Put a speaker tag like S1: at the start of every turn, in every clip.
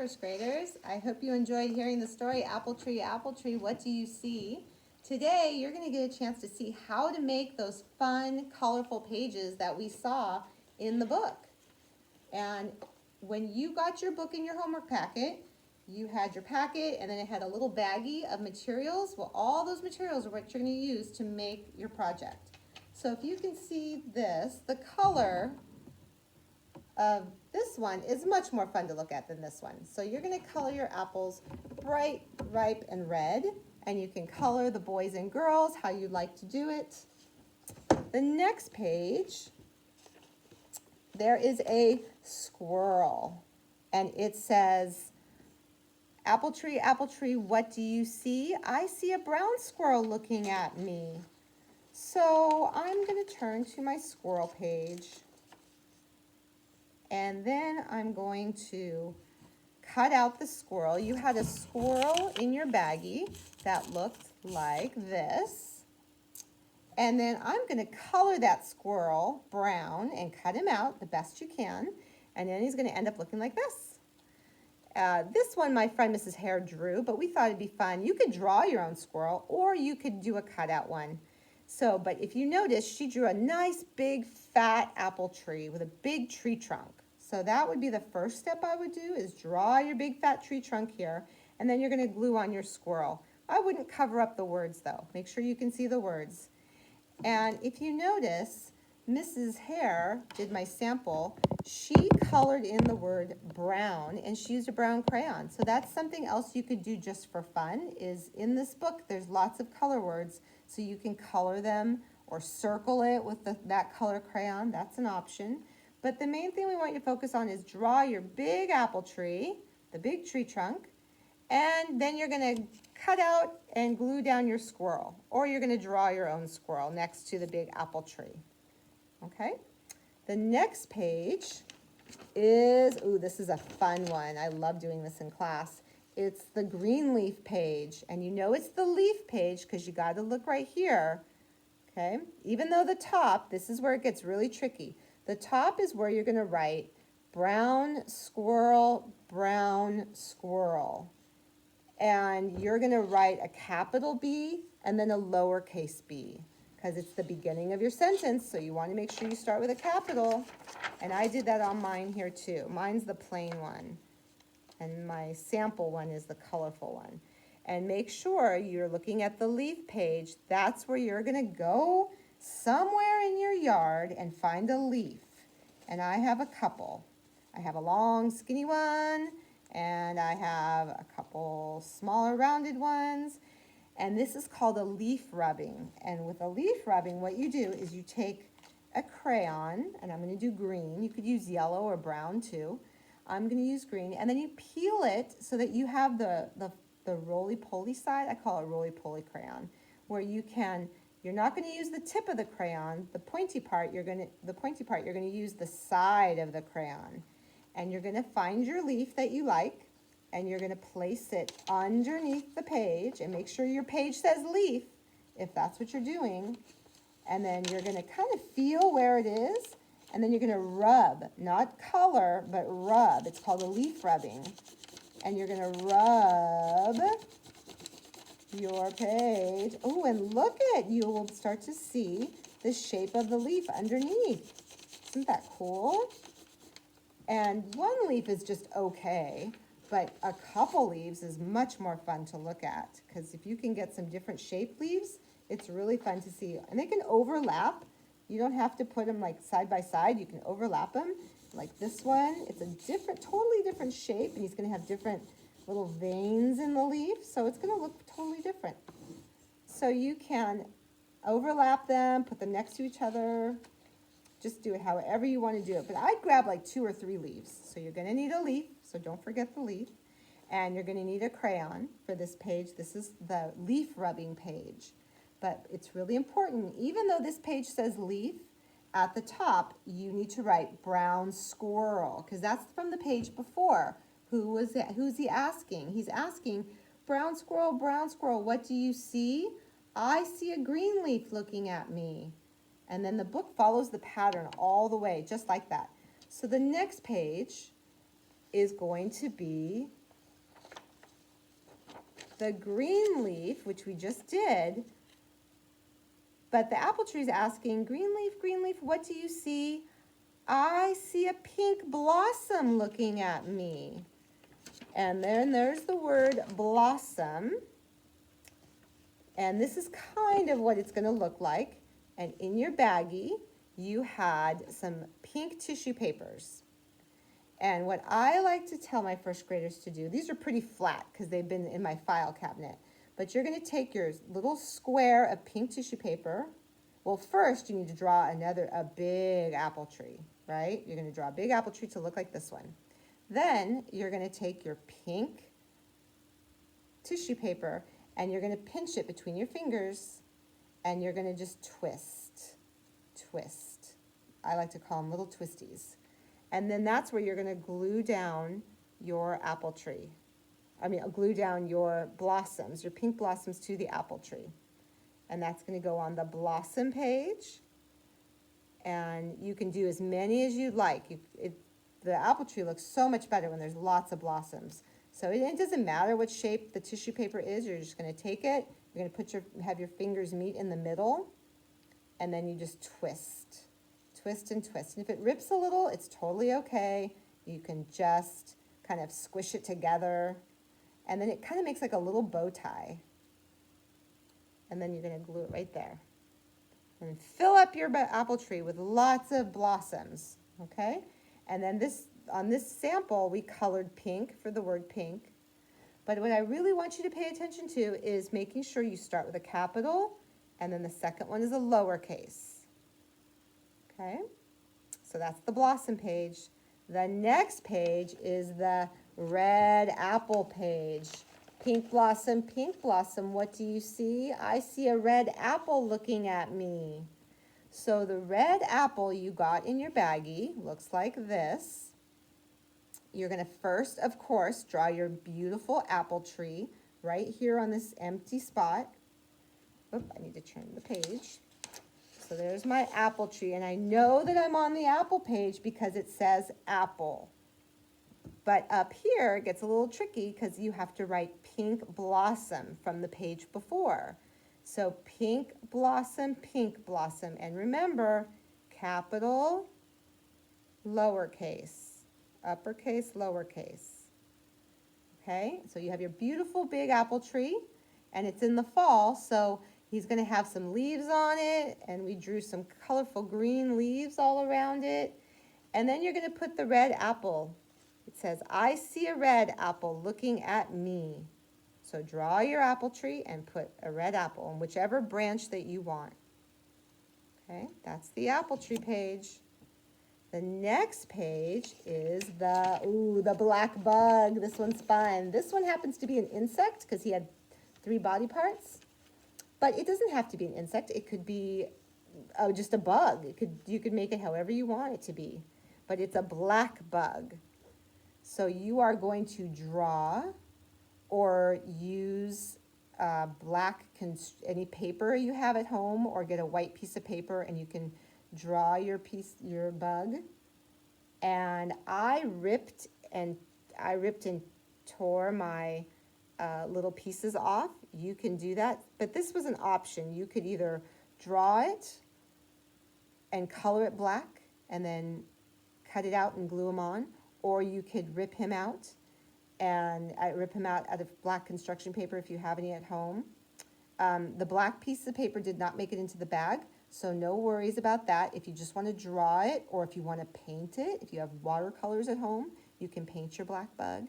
S1: first graders. I hope you enjoyed hearing the story, Apple Tree, What Do You See? Today, you're going to get a chance to see how to make those fun, colorful pages that we saw in the book. And when you got your book in your homework packet, you had your packet and then it had a little baggie of materials. Well, all those materials are what you're going to use to make your project. So if you can see this, the color of this one is much more fun to look at than this one. So you're going to color your apples bright, ripe, and red. And you can color the boys and girls how you like to do it. The next page, there is a squirrel. And it says, apple tree, what do you see? I see a brown squirrel looking at me. So I'm going to turn to my squirrel page. And then I'm going to cut out the squirrel. You had a squirrel in your baggie that looked like this. And then I'm going to color that squirrel brown and cut him out the best you can. And then he's going to end up looking like this. This one my friend Mrs. Hare drew, but we thought it'd be fun. You could draw your own squirrel or you could do a cutout one. So, but if you notice, she drew a nice big fat apple tree with a big tree trunk. So that would be the first step I would do, is draw your big fat tree trunk here, and then you're going to glue on your squirrel. I wouldn't cover up the words though. Make sure you can see the words. And if you notice, Mrs. Hare did my sample. She colored in the word brown, and she used a brown crayon. So that's something else you could do just for fun, is in this book there's lots of color words, so you can color them or circle it with that color crayon. That's an option. But the main thing we want you to focus on is draw your big apple tree, the big tree trunk, and then you're going to cut out and glue down your squirrel, or you're going to draw your own squirrel next to the big apple tree. Okay? The next page is, ooh, this is a fun one. I love doing this in class. It's the green leaf page, and you know it's the leaf page because you got to look right here. Okay? Even though the top, this is where it gets really tricky. The top is where you're going to write brown squirrel, and you're going to write a capital B and then a lowercase b, because it's the beginning of your sentence, so you want to make sure you start with a capital. And I did that on mine here too. Mine's the plain one, and my sample one is the colorful one. And make sure you're looking at the leaf page. That's where you're going to go somewhere in your yard and find a leaf. And I have a couple. I have a long skinny one, and I have a couple smaller rounded ones. And this is called a leaf rubbing. And with a leaf rubbing, what you do is you take a crayon, and I'm going to do green. You could use yellow or brown too. I'm going to use green. And then you peel it so that you have the roly-poly side. I call it roly-poly crayon, where you're not going to use the tip of the crayon, the pointy part, you're going to use the side of the crayon. And you're going to find your leaf that you like, and you're going to place it underneath the page, and make sure your page says leaf, if that's what you're doing. And then you're going to kind of feel where it is, and then you're going to rub, not color, but rub. It's called a leaf rubbing. And you're going to rub your page. Oh, and look at, you will start to see the shape of the leaf underneath. Isn't that cool? And one leaf is just okay, but a couple leaves is much more fun to look at, because if you can get some different shaped leaves, it's really fun to see. And they can overlap. You don't have to put them like side by side. You can overlap them. Like this one, it's a totally different shape, and he's going to have different little veins in the leaf, so it's going to look totally different. So you can overlap them, put them next to each other. Just do it however you want to do it. But I grab like 2 or 3 leaves. So you're going to need a leaf, so don't forget the leaf. And you're going to need a crayon for this page. This is the leaf rubbing page. But it's really important, even though this page says leaf, at the top you need to write brown squirrel, because that's from the page before. Who's he asking? He's asking, brown squirrel, what do you see? I see a green leaf looking at me. And then the book follows the pattern all the way, just like that. So the next page is going to be the green leaf, which we just did, but the apple tree is asking, green leaf, what do you see? I see a pink blossom looking at me. And then there's the word blossom. And this is kind of what it's going to look like. And in your baggie, you had some pink tissue papers. And what I like to tell my first graders to do, these are pretty flat because they've been in my file cabinet, but you're going to take your little square of pink tissue paper. Well, first you need to draw a big apple tree, right? You're going to draw a big apple tree to look like this one. Then you're going to take your pink tissue paper and you're going to pinch it between your fingers and you're going to just twist. I like to call them little twisties. And then that's where you're going to glue down your apple tree. Glue down your blossoms, your pink blossoms to the apple tree. And that's going to go on the blossom page. And you can do as many as you'd like. The apple tree looks so much better when there's lots of blossoms. So it doesn't matter what shape the tissue paper is. You're just going to take it. You're going to have your fingers meet in the middle. And then you just twist. Twist and twist. And if it rips a little, it's totally okay. You can just kind of squish it together. And then it kind of makes like a little bow tie. And then you're going to glue it right there. And fill up your apple tree with lots of blossoms, okay? And then on this sample, we colored pink for the word pink. But what I really want you to pay attention to is making sure you start with a capital, and then the second one is a lowercase. Okay, so that's the blossom page. The next page is the red apple page. Pink blossom, what do you see? I see a red apple looking at me. So the red apple you got in your baggie looks like this. You're going to first, of course, draw your beautiful apple tree right here on this empty spot. Oop, I need to turn the page. So there's my apple tree, and I know that I'm on the apple page because it says apple. But up here, it gets a little tricky because you have to write pink blossom from the page before. So pink blossom, and remember, capital, lowercase, uppercase, lowercase. Okay, so you have your beautiful big apple tree, and it's in the fall, so he's going to have some leaves on it, and we drew some colorful green leaves all around it. And then you're going to put the red apple. It says, I see a red apple looking at me. So draw your apple tree and put a red apple on whichever branch that you want. Okay, that's the apple tree page. The next page is the black bug. This one's fun. This one happens to be an insect because he had 3 body parts. But it doesn't have to be an insect. It could be just a bug. You could make it however you want it to be. But it's a black bug. So you are going to draw or use any paper you have at home, or get a white piece of paper and you can draw your bug. And I ripped and tore my little pieces off. You can do that, but this was an option. You could either draw it and color it black and then cut it out and glue them on, or you could rip him out. And I rip him out of black construction paper if you have any at home. The black piece of paper did not make it into the bag, so no worries about that. If you just want to draw it, or if you want to paint it, if you have watercolors at home, you can paint your black bug.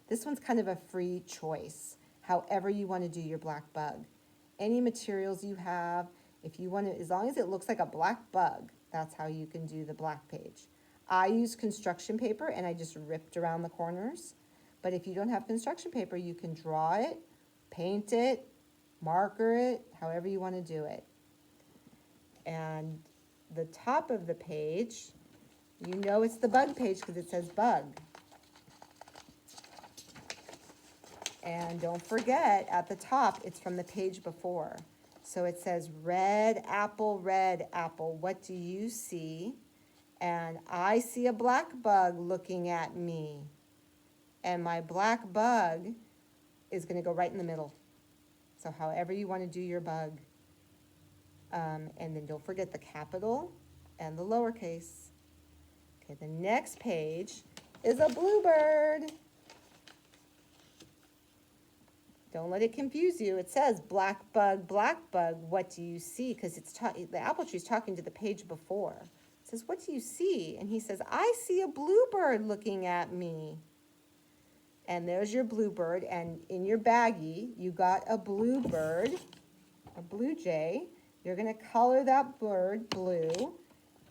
S1: This one's kind of a free choice, however you want to do your black bug. Any materials you have, if you want to, as long as it looks like a black bug, that's how you can do the black page. I use construction paper and I just ripped around the corners. But if you don't have construction paper, you can draw it, paint it, marker it, however you want to do it. And the top of the page, you know it's the bug page because it says bug. And don't forget, at the top, it's from the page before. So it says, red apple, what do you see? And I see a black bug looking at me. and my black bug is gonna go right in the middle. So however you wanna do your bug. And then don't forget the capital and the lowercase. Okay, the next page is a bluebird. Don't let it confuse you. It says black bug, what do you see? Because the apple tree is talking to the page before. It says, what do you see? And he says, I see a bluebird looking at me. And there's your bluebird. And in your baggie, you got a bluebird, a blue jay. You're going to color that bird blue.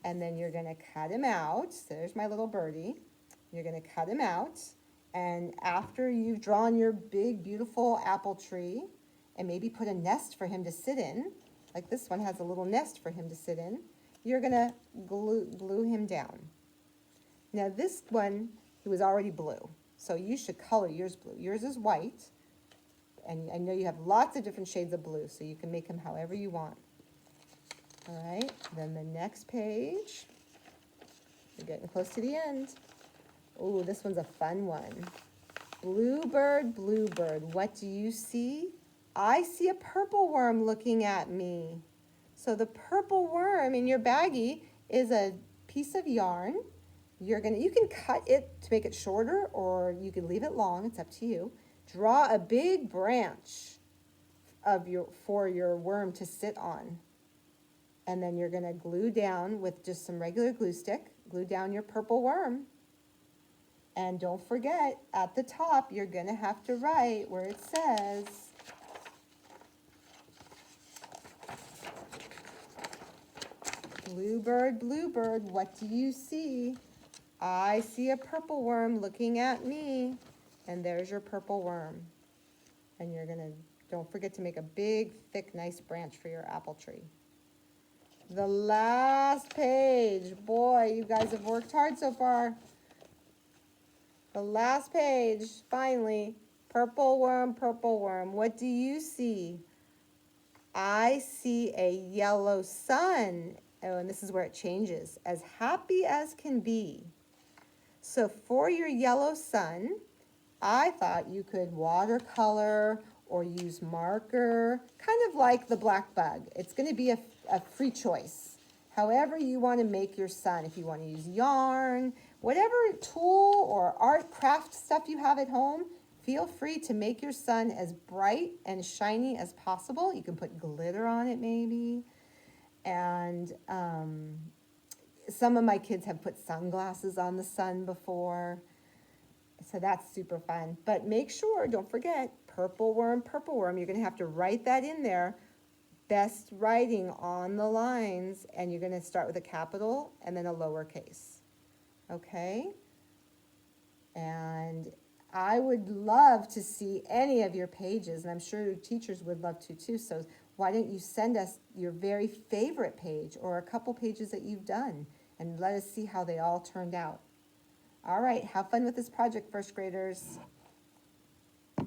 S1: And then you're going to cut him out. So there's my little birdie. You're going to cut him out. And after you've drawn your big, beautiful apple tree, and maybe put a nest for him to sit in, like this one has a little nest for him to sit in, you're gonna glue him down. Now this one, he was already blue, so you should color yours blue. Yours is white, and I know you have lots of different shades of blue, so you can make him however you want. All right, then the next page, we're getting close to the end. Oh, this one's a fun one. Bluebird, what do you see? I see a purple worm looking at me. So the purple worm in your baggie is a piece of yarn. You can cut it to make it shorter, or you can leave it long, it's up to you. Draw a big branch for your worm to sit on. And then you're gonna glue down with just some regular glue stick, glue down your purple worm. And don't forget, at the top, you're going to have to write where it says, Bluebird, what do you see? I see a purple worm looking at me. And there's your purple worm. And you're going to, don't forget to make a big, thick, nice branch for your apple tree. The last page. Boy, you guys have worked hard so far. The last page, finally, purple worm, what do you see? I see a yellow sun. Oh, and this is where it changes. As happy as can be. So for your yellow sun, I thought you could watercolor or use marker, kind of like the black bug. It's going to be a free choice. However you want to make your sun, if you want to use yarn, whatever tool or art craft stuff you have at home, feel free to make your sun as bright and shiny as possible. You can put glitter on it maybe. And some of my kids have put sunglasses on the sun before. So that's super fun. But make sure, don't forget, purple worm, you're going to have to write that in there. Best writing on the lines, and you're going to start with a capital and then a lowercase. Okay? And I would love to see any of your pages, and I'm sure your teachers would love to too. So why don't you send us your very favorite page or a couple pages that you've done, and let us see how they all turned out. All right, have fun with this project, first graders.